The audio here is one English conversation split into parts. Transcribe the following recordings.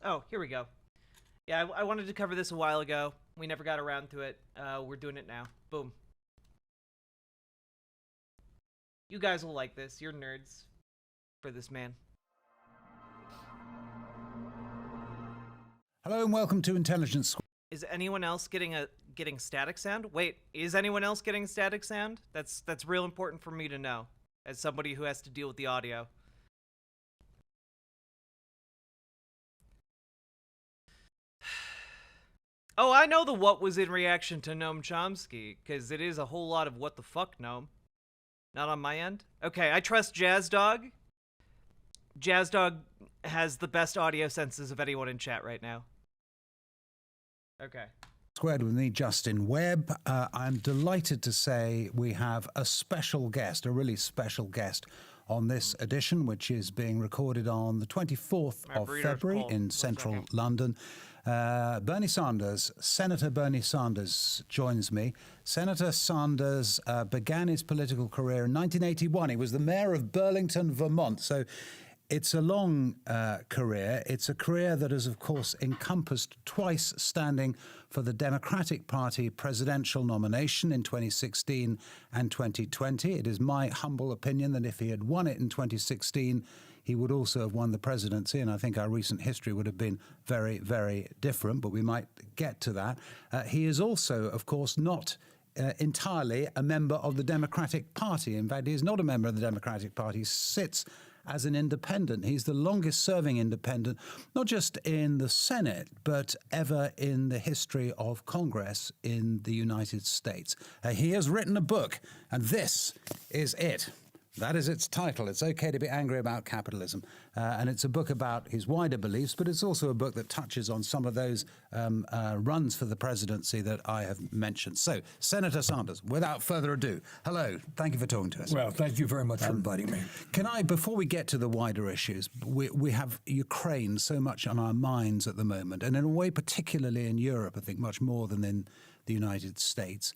Oh, here we go. Yeah, I wanted to cover this a while ago. We never got around to it. We're doing it now. Boom. You guys will like this. You're nerds for this man. Hello and welcome to Intelligence Squared. Is anyone else getting static sound? Wait, is anyone else getting static sound? That's real important for me to know as somebody who has to deal with the audio. Oh, I know the what was in reaction to Noam Chomsky, because it is a whole lot of what the fuck, Noam. Not on my end? Okay, I trust Jazz Dog. Jazz Dog has the best audio senses of anyone in chat right now. Okay. Squared with me, Justin Webb. I'm delighted to say we have a special guest, a really special guest on this edition, which is being recorded on the 24th of February in central London. Bernie Sanders, Senator Bernie Sanders joins me. Senator Sanders began his political career in 1981. He was the mayor of Burlington, Vermont. So it's a long career. It's a career that has, of course, encompassed twice standing for the Democratic Party presidential nomination in 2016 and 2020. It is my humble opinion that if he had won it in 2016, he would also have won the presidency, and I think our recent history would have been very, very different, but we might get to that. He is also, of course, not entirely a member of the Democratic Party. In fact, he is not a member of the Democratic Party. He sits as an independent. He's the longest-serving independent, not just in the Senate, but ever in the history of Congress in the United States. He has written a book, and this is it. That is its title. It's okay to be angry about capitalism. And it's a book about his wider beliefs, but it's also a book that touches on some of those runs for the presidency that I have mentioned. So, Senator Sanders, without further ado, hello. Thank you for talking to us. Well, thank you very much for inviting me. Can I, before we get to the wider issues, we have Ukraine so much on our minds at the moment, and in a way, particularly in Europe, I think much more than in the United States.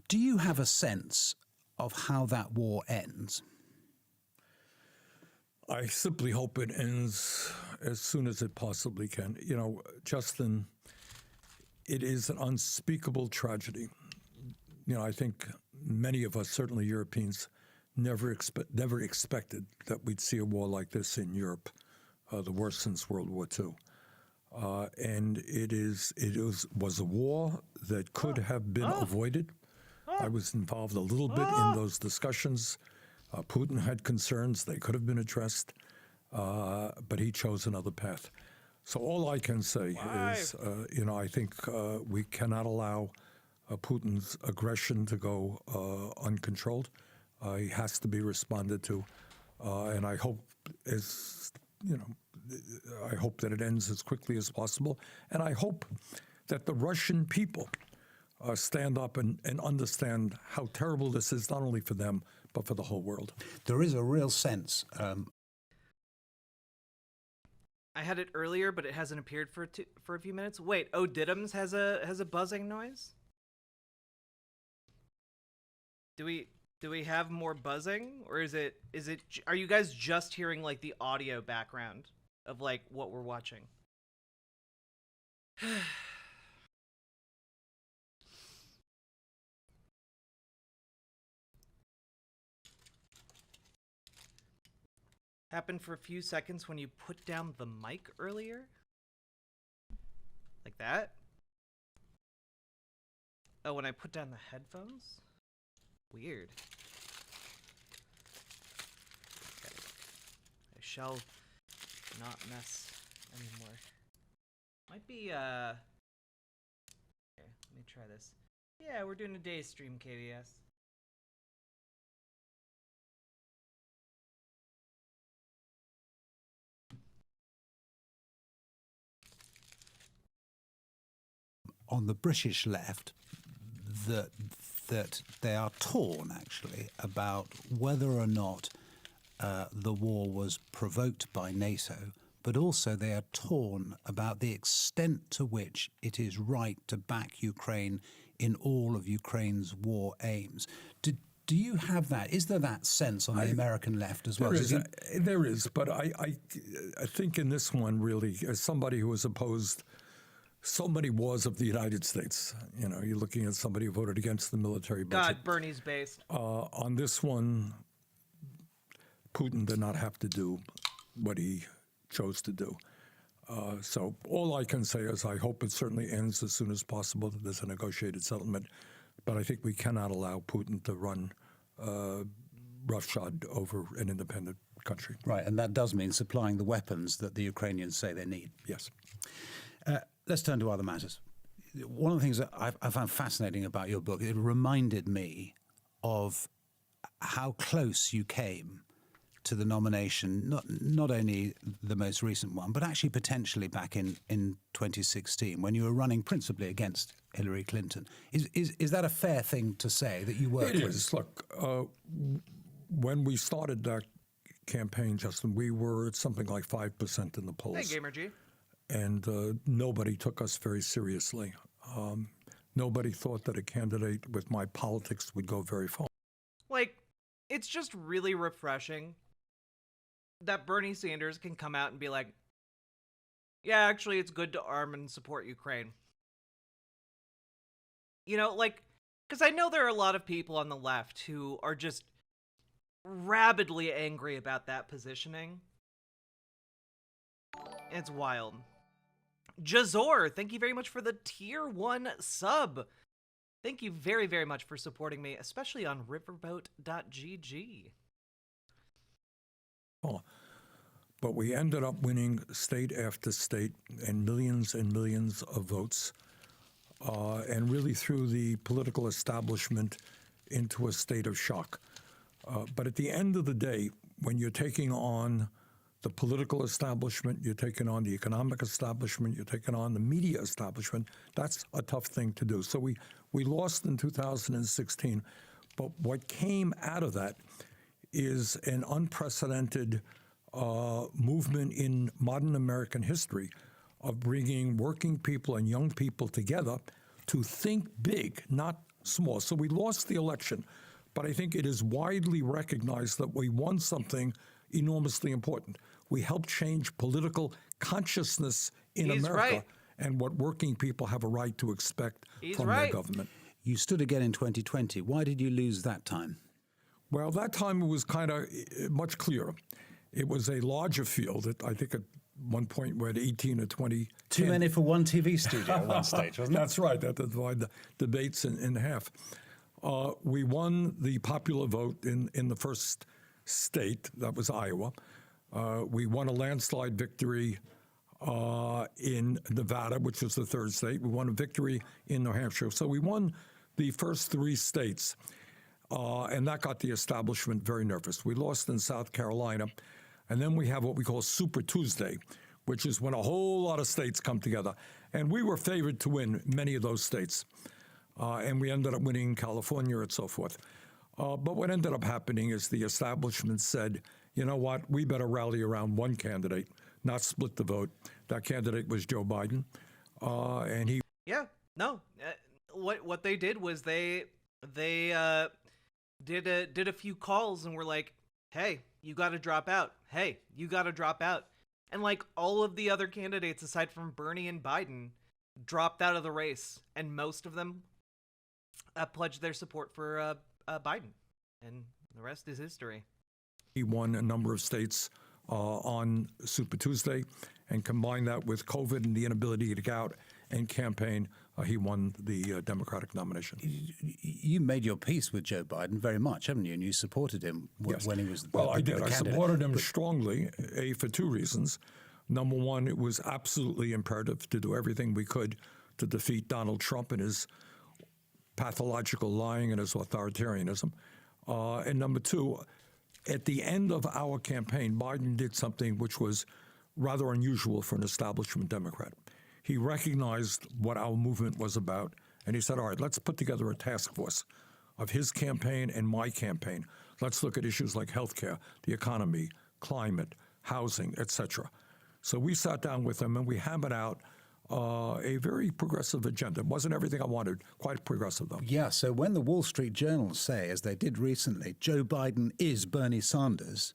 Do you have a sense of how that war ends? I simply hope it ends as soon as it possibly can. You know, Justin, it is an unspeakable tragedy. You know, I think many of us, certainly Europeans, never expected that we'd see a war like this in Europe, the worst since World War II. And it was a war that could have been avoided. I was involved a little bit in those discussions. Putin had concerns. They could have been addressed, but he chose another path. So all I can say is, you know, I think we cannot allow Putin's aggression to go uncontrolled. He has to be responded to. And I hope, I hope that it ends as quickly as possible. And I hope that the Russian people stand up and understand how terrible this is, not only for them, but for the whole world. There is a real sense. I had it earlier, but it hasn't appeared for a few minutes. Wait, Diddums has a buzzing noise? Do we have more buzzing, or is it are you guys just hearing like the audio background of like what we're watching? Happened for a few seconds when you put down the mic earlier? Like that? Oh, when I put down the headphones? Weird. Okay. I shall not mess anymore. Might be, okay, let me try this. Yeah, we're doing a day stream, KBS. On the British left, that they are torn, actually, about whether or not the war was provoked by NATO, but also they are torn about the extent to which it is right to back Ukraine in all of Ukraine's war aims. Do you have that? Is there that sense on the American left as well? There is, but I think in this one, really, as somebody who has opposed so many wars of the United States, you're looking at somebody who voted against the military budget. God, Bernie's based. On this one, Putin did not have to do what he chose to do. So all I can say is I hope it certainly ends as soon as possible, that there's a negotiated settlement. But I think we cannot allow Putin to run roughshod over an independent country. Right, and that does mean supplying the weapons that the Ukrainians say they need. Yes. Let's turn to other matters. One of the things that I found fascinating about your book, it reminded me of how close you came to the nomination, not only the most recent one, but actually potentially back in 2016 when you were running principally against Hillary Clinton. Is that a fair thing to say, that you were It close? is. Look, when we started that campaign, Justin, we were at something like 5% in the polls. Hey, Gamer G. And nobody took us very seriously. Nobody thought that a candidate with my politics would go very far. Like, it's just really refreshing that Bernie Sanders can come out and be like, yeah, actually, it's good to arm and support Ukraine. Because I know there are a lot of people on the left who are just rabidly angry about that positioning. It's wild. Jazor, thank you very much for the tier 1 sub. Thank you very, very much for supporting me, especially on riverboat.gg. But we ended up winning state after state and millions of votes, and really threw the political establishment into a state of shock. But at the end of the day, when you're taking on the political establishment, you're taking on the economic establishment, you're taking on the media establishment, that's a tough thing to do. So we lost in 2016, but what came out of that is an unprecedented movement in modern American history of bringing working people and young people together to think big, not small. So we lost the election, but I think it is widely recognized that we won something enormously important. We helped change political consciousness in He's America right. and what working people have a right to expect from their government. You stood again in 2020. Why did you lose that time? Well, that time it was kind of much clearer. It was a larger field. I think at one point we had 18 or 20. Too many for one TV studio at one stage, wasn't it? That's right. That divided the debates in half. We won the popular vote in the first state, that was Iowa. We won a landslide victory in Nevada, which was the third state. We won a victory in New Hampshire. So we won the first 3 states, and that got the establishment very nervous. We lost in South Carolina, and then we have what we call Super Tuesday, which is when a whole lot of states come together. And we were favored to win many of those states, and we ended up winning California and so forth. But what ended up happening is the establishment said, you know what, we better rally around one candidate, not split the vote. That candidate was Joe Biden, and he... Yeah, no. What they did was they did a few calls and were like, hey, you got to drop out. Hey, you got to drop out. And like all of the other candidates aside from Bernie and Biden dropped out of the race, and most of them pledged their support for Biden, and the rest is history. He won a number of states on Super Tuesday, and combined that with COVID and the inability to get out and campaign, he won the Democratic nomination. You made your peace with Joe Biden very much, haven't you? And you supported him when he was Well, I did. the I candidate. supported him strongly, for 2 reasons. Number one, it was absolutely imperative to do everything we could to defeat Donald Trump and his pathological lying and his authoritarianism. And number two, at the end of our campaign, Biden did something which was rather unusual for an establishment Democrat. He recognized what our movement was about, and he said, all right, let's put together a task force of his campaign and my campaign. Let's look at issues like healthcare, the economy, climate, housing, etc. So we sat down with him and we hammered out a very progressive agenda. It wasn't everything I wanted, quite progressive though. Yeah, so when the Wall Street Journal say, as they did recently, Joe Biden is Bernie Sanders,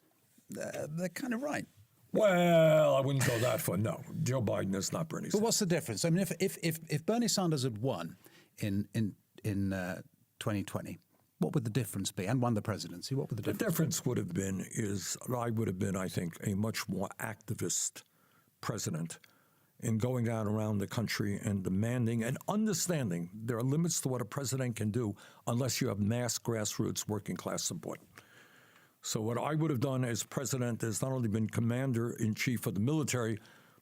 they're kind of right. Well, I wouldn't go that far. No, Joe Biden is not Bernie But Sanders. what's the difference? I mean, if Bernie Sanders had won in 2020, what would the difference be? And won the presidency, what would the The difference? difference would have been I would have been, I think, a much more activist president in going out around the country and demanding and understanding there are limits to what a president can do unless you have mass grassroots working class support. So what I would have done as president is not only been commander-in-chief of the military,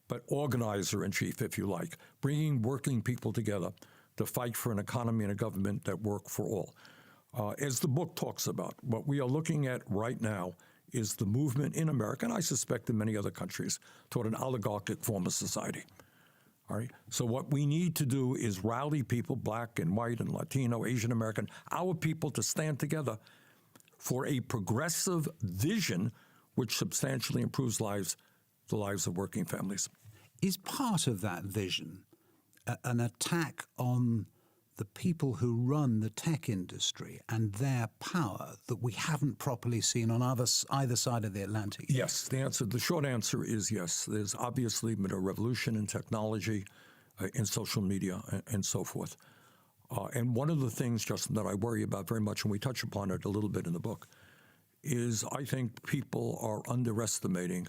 but organizer-in-chief, if you like, bringing working people together to fight for an economy and a government that work for all. As the book talks about, what we are looking at right now is the movement in America, and I suspect in many other countries, toward an oligarchic form of society. All right. So what we need to do is rally people, black and white and Latino, Asian American, our people to stand together for a progressive vision which substantially improves the lives of working families. Is part of that vision an attack on the people who run the tech industry and their power that we haven't properly seen on either side of the Atlantic? Yes, the short answer is yes. There's obviously been a revolution in technology, in social media, and so forth. And one of the things, Justin, that I worry about very much, and we touch upon it a little bit in the book, is I think people are underestimating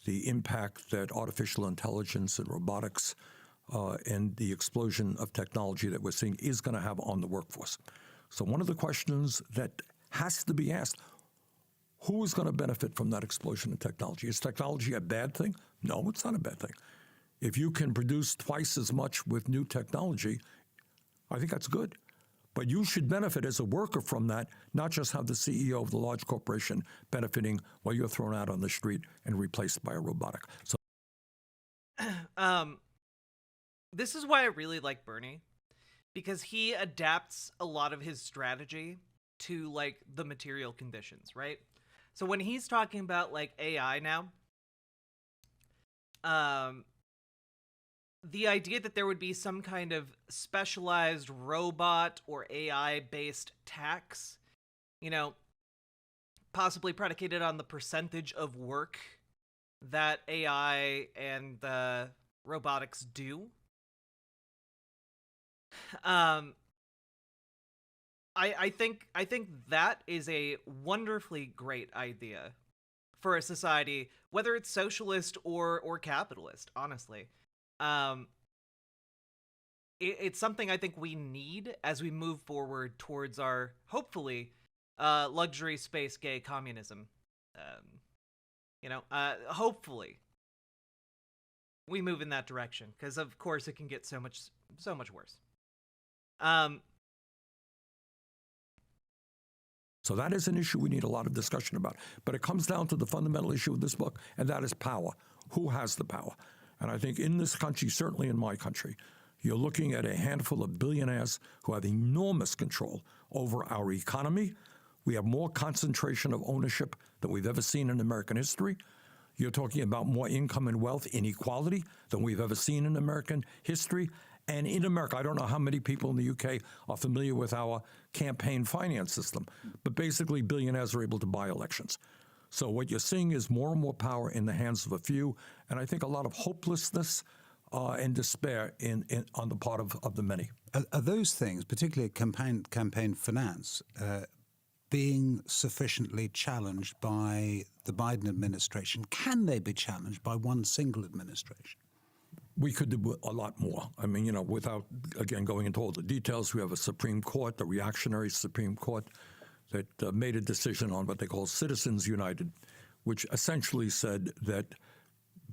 the impact that artificial intelligence and robotics and the explosion of technology that we're seeing is going to have on the workforce. So one of the questions that has to be asked, who is going to benefit from that explosion in technology? Is technology a bad thing? No, it's not a bad thing. If you can produce twice as much with new technology, I think that's good. But you should benefit as a worker from that, not just have the CEO of the large corporation benefiting while you're thrown out on the street and replaced by a robotic. So, this is why I really like Bernie, because he adapts a lot of his strategy to like the material conditions, right? So when he's talking about like AI now, the idea that there would be some kind of specialized robot or AI-based tax, you know, possibly predicated on the percentage of work that AI and robotics do. I think that is a wonderfully great idea for a society, whether it's socialist or capitalist, honestly. It's something I think we need as we move forward towards our, hopefully, luxury space gay communism. Hopefully we move in that direction, because of course it can get so much worse. So that is an issue we need a lot of discussion about. But it comes down to the fundamental issue of this book, and that is power. Who has the power? And I think in this country, certainly in my country, you're looking at a handful of billionaires who have enormous control over our economy. We have more concentration of ownership than we've ever seen in American history. You're talking about more income and wealth inequality than we've ever seen in American history. And in America, I don't know how many people in the UK are familiar with our campaign finance system, but basically billionaires are able to buy elections. So what you're seeing is more and more power in the hands of a few, and I think a lot of hopelessness and despair on the part of the many. Are those things, particularly campaign finance, being sufficiently challenged by the Biden administration? Can they be challenged by one single administration? We could do a lot more. I mean, without, again, going into all the details, we have a Supreme Court, the reactionary Supreme Court, that made a decision on what they call Citizens United, which essentially said that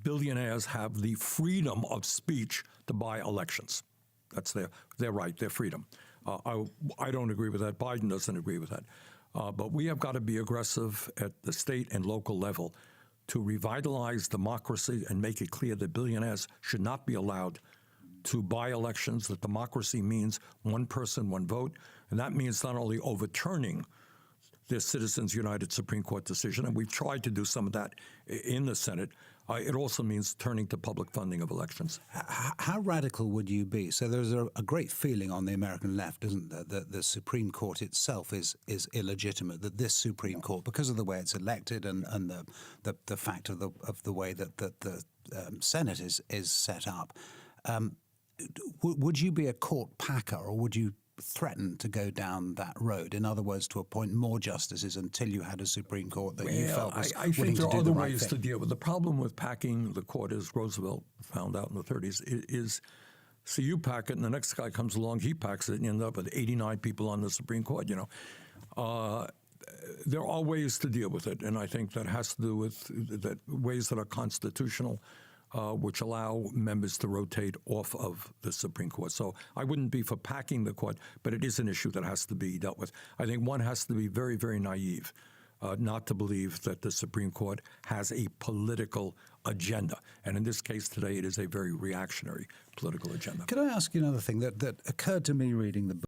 billionaires have the freedom of speech to buy elections. That's their right, their freedom. I don't agree with that. Biden doesn't agree with that. But we have got to be aggressive at the state and local level to revitalize democracy and make it clear that billionaires should not be allowed to buy elections, that democracy means one person, one vote. And that means not only overturning this Citizens United Supreme Court decision, and we've tried to do some of that in the Senate. It also means turning to public funding of elections. How radical would you be? So there's a great feeling on the American left, isn't there, that the Supreme Court itself is illegitimate, that this Supreme Court, because of the way it's elected and the fact of the way that the Senate is set up, would you be a court packer, or would you threaten to go down that road? In other words, to appoint more justices until you had a Supreme Court that you felt was I willing think to there do are the other right ways thing? to deal with the problem with packing the court, as Roosevelt found out in the 30s, is so you pack it, and the next guy comes along, he packs it, and you end up with 89 people on the Supreme Court. There are ways to deal with it, and I think that has to do with ways that are constitutional, which allow members to rotate off of the Supreme Court. So I wouldn't be for packing the court, but it is an issue that has to be dealt with. I think one has to be very, very naive not to believe that the Supreme Court has a political agenda. And in this case today, it is a very reactionary political agenda. Could I ask you another thing that occurred to me reading the book?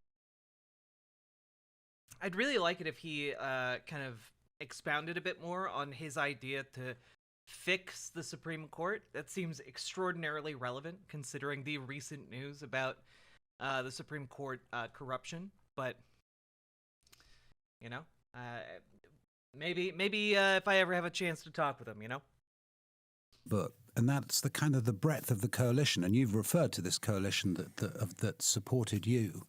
I'd really like it if he kind of expounded a bit more on his idea to fix the Supreme Court. That seems extraordinarily relevant considering the recent news about the Supreme Court corruption. But maybe if I ever have a chance to talk with him, Book, and that's the kind of the breadth of the coalition, and you've referred to this coalition that supported you.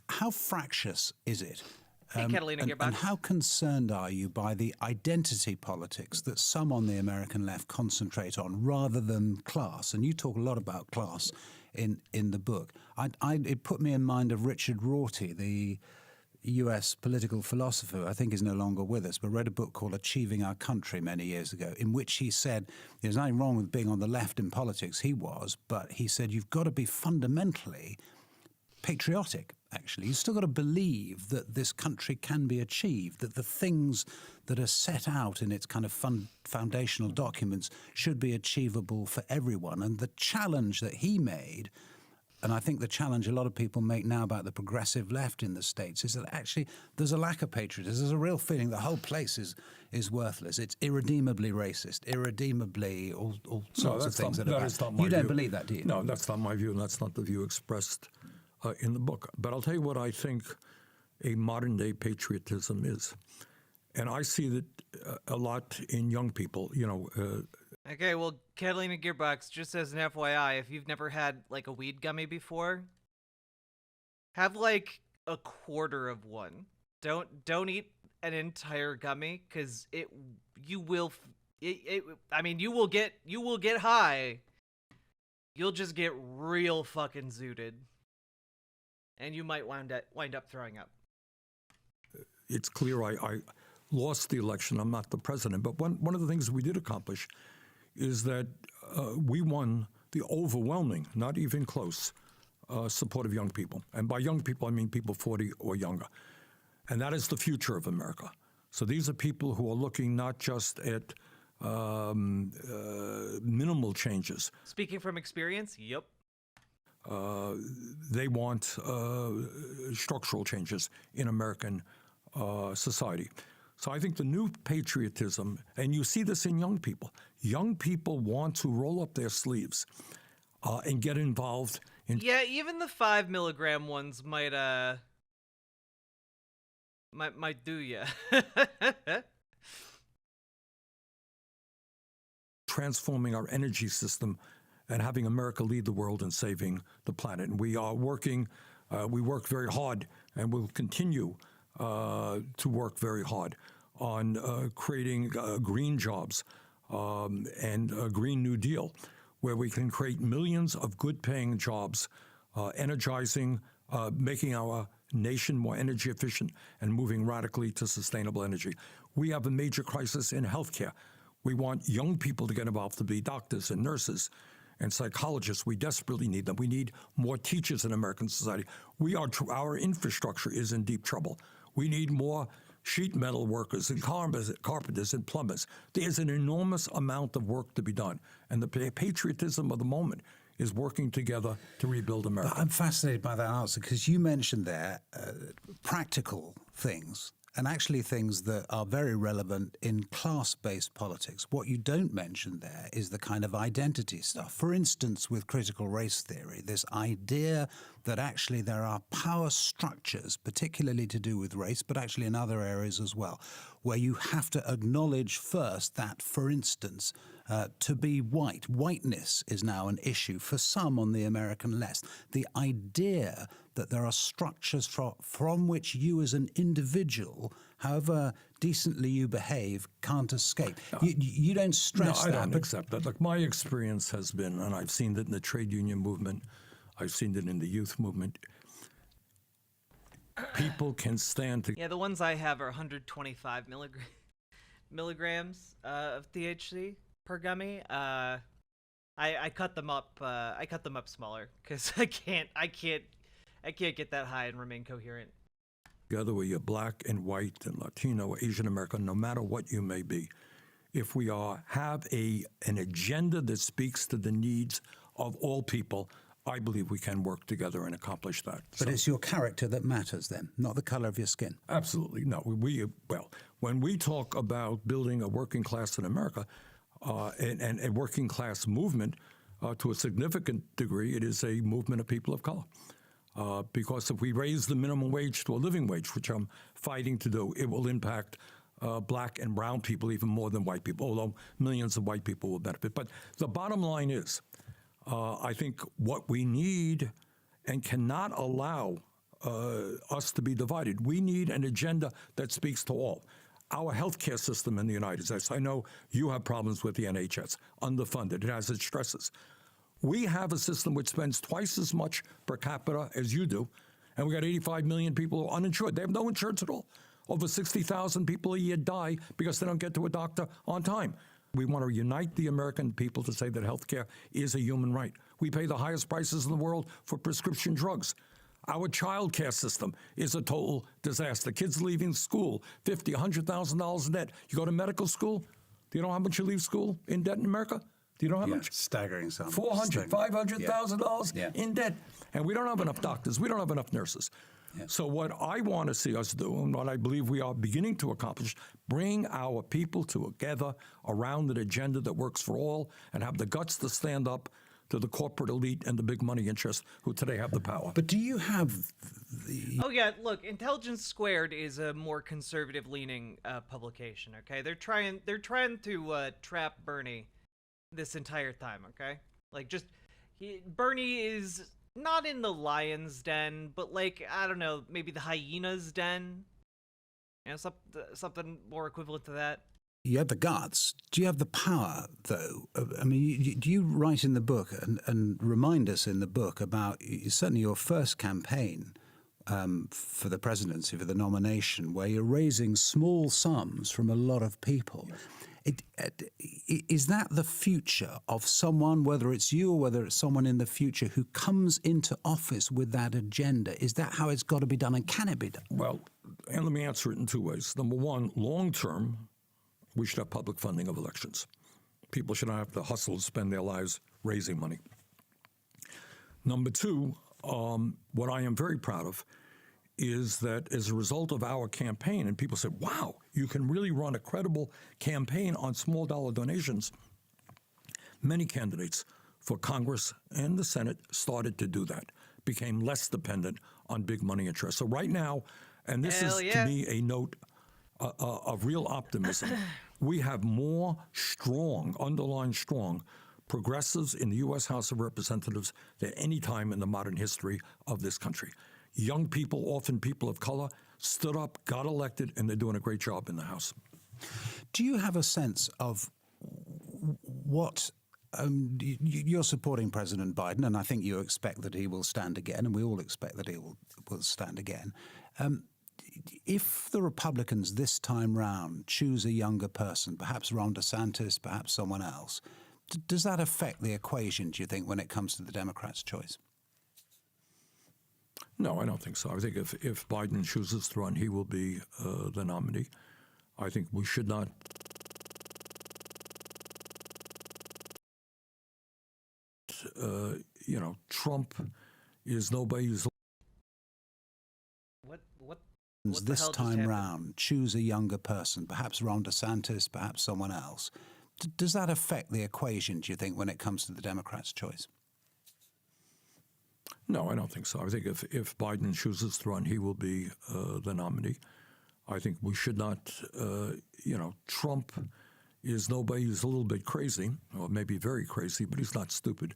How fractious is it? Hey, Catalina Gearbox. And how concerned are you by the identity politics that some on the American left concentrate on rather than class? And you talk a lot about class in the book. It put me in mind of Richard Rorty, the US political philosopher, I think is no longer with us, but read a book called Achieving Our Country many years ago, in which he said there's nothing wrong with being on the left in politics. He was, but he said you've got to be fundamentally patriotic, actually. You've still got to believe that this country can be achieved, that the things that are set out in its kind of foundational documents should be achievable for everyone. And the challenge that he made, and I think the challenge a lot of people make now about the progressive left in the States, is that actually there's a lack of patriotism. There's a real feeling the whole place is worthless. It's irredeemably racist, irredeemably all sorts of things. You don't believe that, do you? No, that's not my view, and that's not the view expressed in the book. But I'll tell you what I think a modern-day patriotism is. And I see that a lot in young people, Okay, well, Catalina Gearbox, just as an FYI, if you've never had, like, a weed gummy before, have, like, a quarter of one. Don't eat an entire gummy, because you will get high. You'll just get real fucking zooted. And you might wind up throwing up. It's clear I lost the election. I'm not the president. But one of the things we did accomplish is that we won the overwhelming, not even close, support of young people. And by young people, I mean people 40 or younger. And that is the future of America. So these are people who are looking not just at minimal changes. Speaking from experience, yep. They want structural changes in American society. So I think the new patriotism, and you see this in young people want to roll up their sleeves and get involved in... Yeah, even the 5 milligram ones might do ya. Transforming our energy system and having America lead the world in saving the planet. And we are working, we work very hard, and will continue to work very hard on creating green jobs and a Green New Deal, where we can create millions of good-paying jobs, energizing, making our nation more energy efficient, and moving radically to sustainable energy. We have a major crisis in healthcare. We want young people to get involved, to be doctors and nurses and psychologists. We desperately need them. We need more teachers in American society. Our infrastructure is in deep trouble. We need more sheet metal workers and carpenters and plumbers. There's an enormous amount of work to be done. And the patriotism of the moment is working together to rebuild America. I'm fascinated by that answer, because you mentioned there practical things, and actually things that are very relevant in class-based politics. What you don't mention there is the kind of identity stuff. For instance, with critical race theory, this idea that actually there are power structures, particularly to do with race, but actually in other areas as well, where you have to acknowledge first that, for instance, to be white, whiteness is now an issue for some on the American left. The idea that there are structures from which you as an individual, however decently you behave, can't escape. You don't stress No, that. I don't accept that. Look, my experience has been, and I've seen it in the trade union movement, I've seen it in the youth movement, people can stand together. Yeah, the ones I have are 125 milligrams of THC per gummy. I cut them up. I cut them up smaller because I can't get that high and remain coherent. Whether you're black and white and Latino or Asian American, no matter what you may be, if we have an agenda that speaks to the needs of all people, I believe we can work together and accomplish that. But it's your character that matters then, not the color of your skin. Absolutely. No, well, when we talk about building a working class in America and a working class movement, to a significant degree, it is a movement of people of color. Because if we raise the minimum wage to a living wage, which I'm fighting to do, it will impact black and brown people even more than white people, although millions of white people will benefit. But the bottom line is, I think what we need and cannot allow us to be divided. We need an agenda that speaks to all. Our healthcare system in the United States, I know you have problems with the NHS, underfunded, it has its stresses. We have a system which spends twice as much per capita as you do, and we got 85 million people who are uninsured. They have no insurance at all. Over 60,000 people a year die because they don't get to a doctor on time. We want to unite the American people to say that healthcare is a human right. We pay the highest prices in the world for prescription drugs. Our child care system is a total disaster. Kids leaving school, $50,000, $100,000 in debt. You go to medical school, do you know how much you leave school in debt in America? Do you know how much? Staggering sum. $400,000, $500,000 in debt. And we don't have enough doctors. We don't have enough nurses. Yeah. So what I want to see us do, and what I believe we are beginning to accomplish, bring our people together around an agenda that works for all and have the guts to stand up to the corporate elite and the big money interests who today have the power. But do you have the... Oh yeah, look, Intelligence Squared is a more conservative-leaning publication. Okay, they're trying to trap Bernie this entire time. Okay, like Bernie is not in the lion's den, but like, I don't know, maybe the hyena's den. You know, something more equivalent to that. You have the guts. Do you have the power, though? I mean, do you write in the book and remind us in the book about certainly your first campaign for the presidency, for the nomination, where you're raising small sums from a lot of people? Yes. Is that the future of someone, whether it's you or whether it's someone in the future who comes into office with that agenda? Is that how it's got to be done, and can it be done? Well, and let me answer it in two ways. Number one, long term, we should have public funding of elections. People should not have to hustle to spend their lives raising money. Number two, what I am very proud of is that as a result of our campaign, and people said, wow, you can really run a credible campaign on small dollar donations, many candidates for Congress and the Senate started to do that, became less dependent on big money interests. So right now, and this is to me a note of real optimism, we have more strong, underlying strong, progressives in the U.S. House of Representatives than any time in the modern history of this country. Young people, often people of color, stood up, got elected, and they're doing a great job in the House. Do you have a sense of what you're supporting President Biden, and I think you expect that he will stand again, and we all expect that he will stand again. If the Republicans this time round choose a younger person, perhaps Ron DeSantis, perhaps someone else, does that affect the equation, do you think, when it comes to the Democrats' choice? No, I don't think so. I think if Biden chooses to run, he will be the nominee. I think we should not Trump is nobody's. What? Republicans What the this hell just time happened? round choose a younger person, perhaps Ron DeSantis, perhaps someone else, does that affect the equation, do you think, when it comes to the Democrats' choice? No, I don't think so. I think if Biden chooses to run, he will be the nominee. I think we should not, Trump is nobody. He's a little bit crazy, or maybe very crazy, but he's not stupid.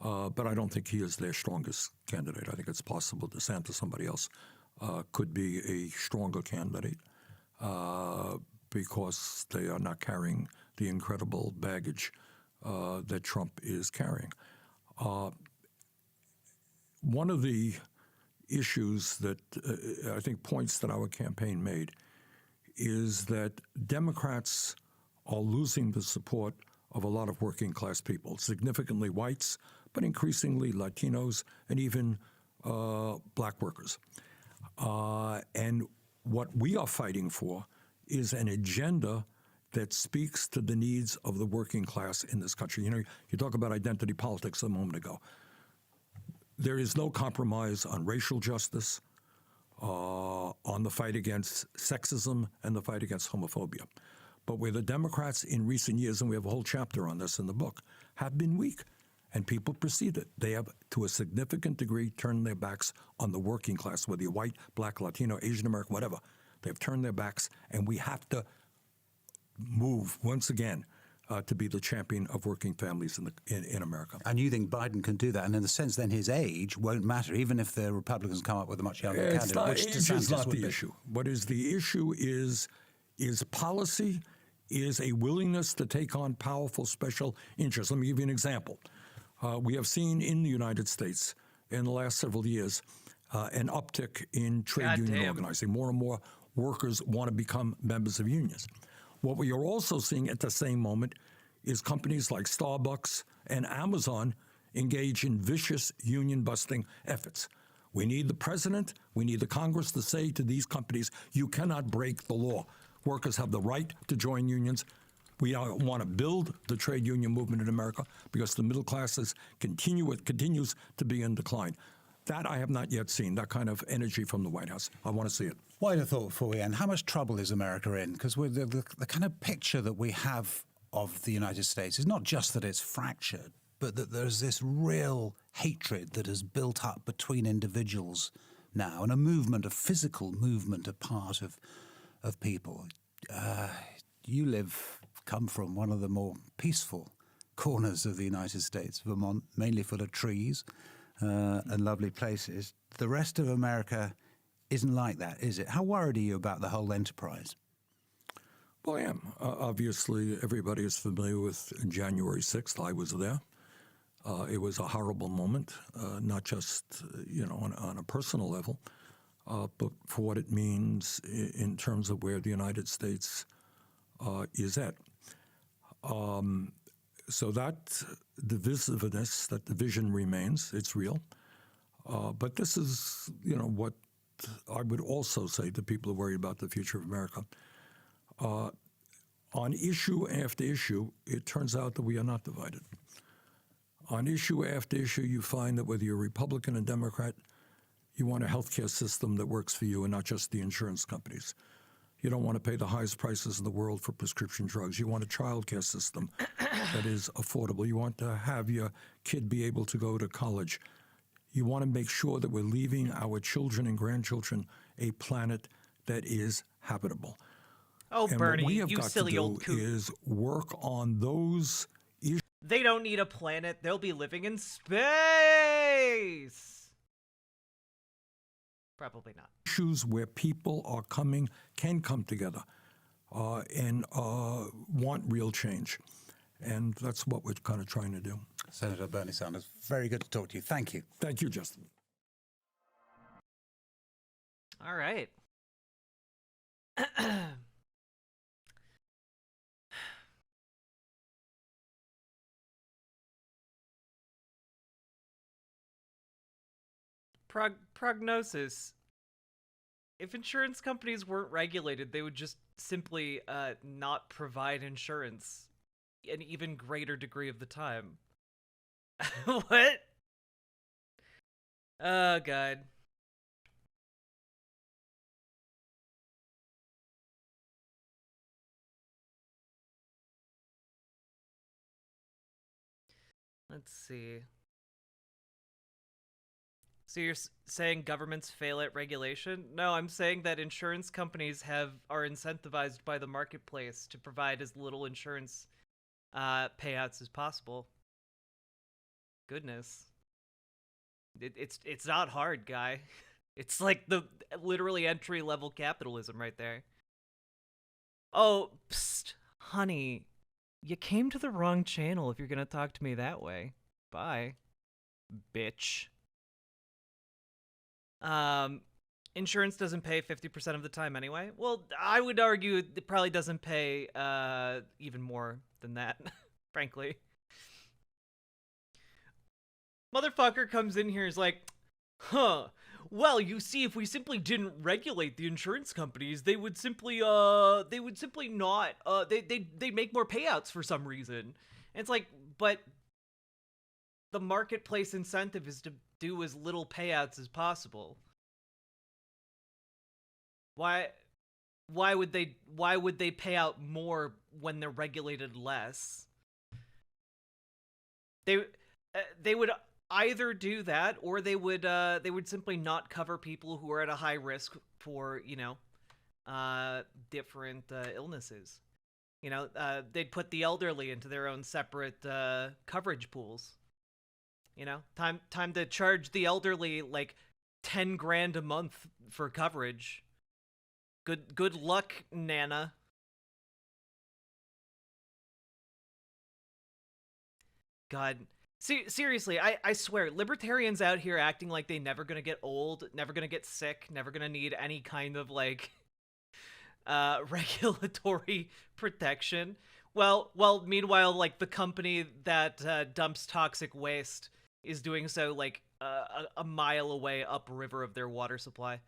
But I don't think he is their strongest candidate. I think it's possible DeSantis, somebody else, could be a stronger candidate because they are not carrying the incredible baggage that Trump is carrying. One of the issues that I think points that our campaign made is that Democrats are losing the support of a lot of working class people, significantly whites, but increasingly Latinos and even black workers. And what we are fighting for is an agenda that speaks to the needs of the working class in this country. You know, you talk about identity politics a moment ago. There is no compromise on racial justice, on the fight against sexism and the fight against homophobia. But where the Democrats in recent years, and we have a whole chapter on this in the book, have been weak, and people perceive it. They have, to a significant degree, turned their backs on the working class, whether you're white, black, Latino, Asian American, whatever. They've turned their backs, and we have to move once again to be the champion of working families in America. And you think Biden can do that? And in the sense, then his age won't matter, even if the Republicans come up with a much younger candidate, which Age is DeSantis not would the be. issue. What is the issue is policy, is a willingness to take on powerful special interests. Let me give you an example. We have seen in the United States in the last several years an uptick in trade union organizing. More and more workers want to become members of unions. What we are also seeing at the same moment is companies like Starbucks and Amazon engage in vicious union-busting efforts. We need the president, we need the Congress to say to these companies, you cannot break the law. Workers have the right to join unions. We want to build the trade union movement in America because the middle classes continues to be in decline. That I have not yet seen, that kind of energy from the White House. I want to see it. Wider thought before we end. How much trouble is America in? Because the kind of picture that we have of the United States is not just that it's fractured, but that there's this real hatred that has built up between individuals now, and a movement, a physical movement, a part of people. You come from one of the more peaceful corners of the United States, Vermont, mainly full of trees and lovely places. The rest of America isn't like that, is it? How worried are you about the whole enterprise? Well, I am. Obviously, everybody is familiar with January 6th. I was there. It was a horrible moment, not just on a personal level, but for what it means in terms of where the United States is at. So that divisiveness, that division remains. It's real. But this is, what I would also say to people who are worried about the future of America. On issue after issue, it turns out that we are not divided. On issue after issue, you find that whether you're Republican or Democrat, you want a healthcare system that works for you and not just the insurance companies. You don't want to pay the highest prices in the world for prescription drugs. You want a child care system that is affordable. You want to have your kid be able to go to college. You want to make sure that we're leaving our children and grandchildren a planet that is habitable. Oh, And Bernie, what we have you got silly to do old coot. is work on those They don't need a planet. They'll be living in space. Probably not. issues where people can come together and want real change. And that's what we're kind of trying to do. Senator Bernie Sanders, very good to talk to you. Thank you. Thank you, Justin. All right. Prognosis. If insurance companies weren't regulated, they would just simply not provide insurance an even greater degree of the time. What? Oh, God. Let's see. So you're saying governments fail at regulation? No, I'm saying that insurance companies are incentivized by the marketplace to provide as little insurance payouts as possible. Goodness. It's not hard, guy. It's like the literally entry-level capitalism right there. Oh, psst, honey. You came to the wrong channel if you're gonna talk to me that way. Bye, bitch. Insurance doesn't pay 50% of the time anyway. Well, I would argue it probably doesn't pay even more than that, frankly. Motherfucker comes in here is like, huh, well, you see, if we simply didn't regulate the insurance companies, they would simply not, they make more payouts for some reason. And it's like, but the marketplace incentive is to do as little payouts as possible. Why would they pay out more when they're regulated less? They would either do that, or they would simply not cover people who are at a high risk for, you know, different illnesses. You know, they'd put the elderly into their own separate coverage pools. You know, time to charge the elderly like 10 grand a month for coverage. Good luck, Nana. God. Seriously, I swear, libertarians out here acting like they never gonna get old, never gonna get sick, never gonna need any kind of, like, regulatory protection. Well, meanwhile, like, the company that dumps toxic waste is doing so, like, a mile away upriver of their water supply.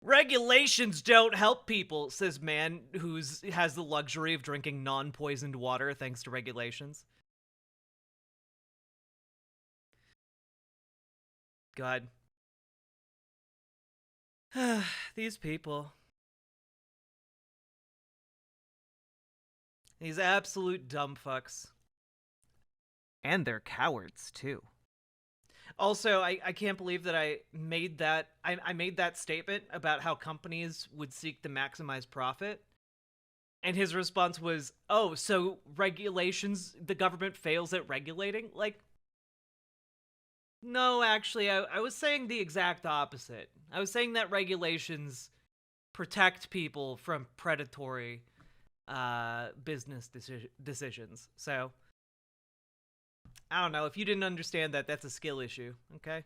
Regulations don't help people, says man who has the luxury of drinking non-poisoned water thanks to regulations. God. These people. These absolute dumb fucks. And they're cowards, too. Also, I can't believe that I made that statement about how companies would seek to maximize profit. And his response was, oh, so regulations, the government fails at regulating? Like, no, actually, I was saying the exact opposite. I was saying that regulations protect people from predatory business decisions. So, I don't know. If you didn't understand that, that's a skill issue, okay?